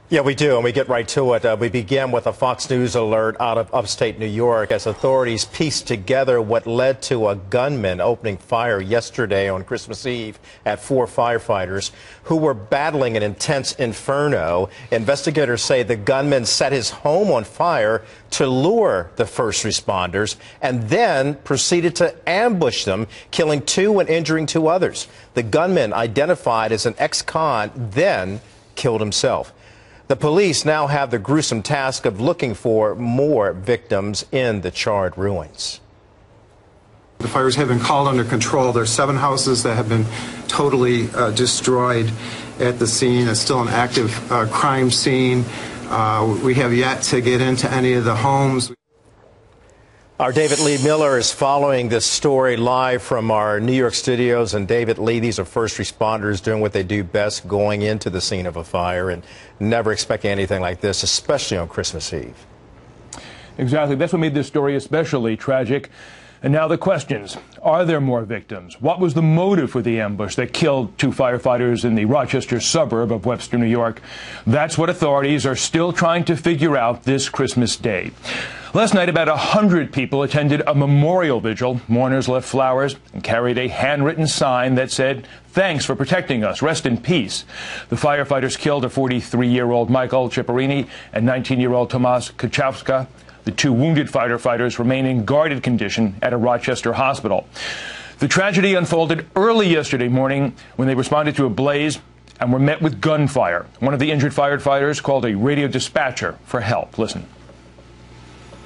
Yeah, we do, and we get right to it. We begin with a Fox News alert out of upstate New York as authorities pieced together what led to a gunman opening fire yesterday on Christmas Eve at 4 firefighters who were battling an intense inferno. Investigators say the gunman set his home on fire to lure the first responders and then proceeded to ambush them, killing 2 and injuring 2 others. The gunman, identified as an ex-con, then killed himself. The police now have the gruesome task of looking for more victims in the charred ruins. The fires have been called under control. There are 7 houses that have been totally destroyed at the scene. It's still an active crime scene. We have yet to get into any of the homes. Our David Lee Miller is following this story live from our New York studios. And David Lee, these are first responders doing what they do best, going into the scene of a fire and never expecting anything like this, especially on Christmas Eve. Exactly. That's what made this story especially tragic. And now the questions. Are there more victims? What was the motive for the ambush that killed 2 firefighters in the Rochester suburb of Webster, New York? That's what authorities are still trying to figure out this Christmas Day. Last night, about 100 people attended a memorial vigil. Mourners left flowers and carried a handwritten sign that said, "Thanks for protecting us. Rest in peace." The firefighters killed a 43-year-old Michael Ciparini and 19-year-old Tomas Kachowska. The 2 wounded firefighters remain in guarded condition at a Rochester hospital. The tragedy unfolded early yesterday morning when they responded to a blaze and were met with gunfire. One of the injured firefighters called a radio dispatcher for help. Listen.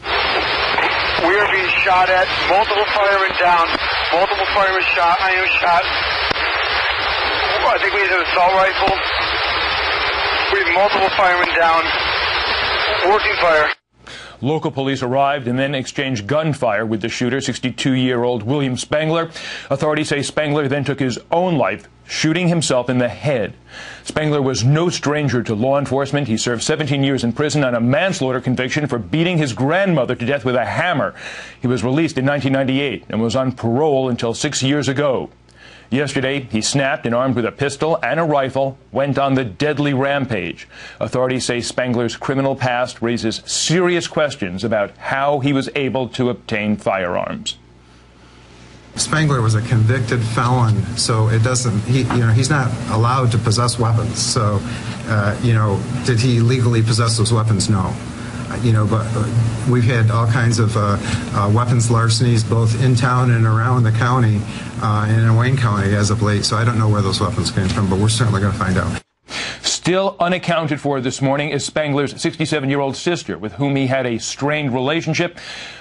We are being shot at. Multiple firemen down. Multiple firemen shot. I am shot. I think we have an assault rifle. We have multiple firemen down. Working fire. Local police arrived and then exchanged gunfire with the shooter, 62-year-old William Spangler. Authorities say Spangler then took his own life, shooting himself in the head. Spangler was no stranger to law enforcement. He served 17 years in prison on a manslaughter conviction for beating his grandmother to death with a hammer. He was released in 1998 and was on parole until 6 years ago. Yesterday, he snapped and, armed with a pistol and a rifle, went on the deadly rampage. Authorities say Spangler's criminal past raises serious questions about how he was able to obtain firearms. Spangler was a convicted felon, so it doesn't, he's not allowed to possess weapons. So, did he legally possess those weapons? No. But we've had all kinds of weapons larcenies, both in town and around the county, and in Wayne County as of late. So I don't know where those weapons came from, but we're certainly going to find out. Still unaccounted for this morning is Spangler's 67-year-old sister, with whom he had a strained relationship.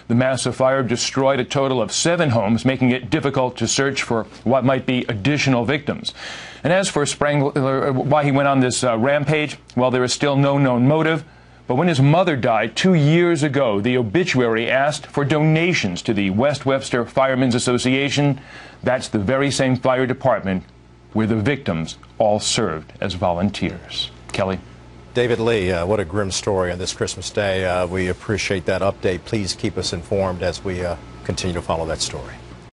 The massive fire destroyed a total of 7 homes, making it difficult to search for what might be additional victims. And as for Spangler, why he went on this rampage, well, there is still no known motive. But when his mother died 2 years ago, the obituary asked for donations to the West Webster Firemen's Association. That's the very same fire department where the victims all served as volunteers. Kelly. David Lee, what a grim story on this Christmas Day. We appreciate that update. Please keep us informed as we continue to follow that story.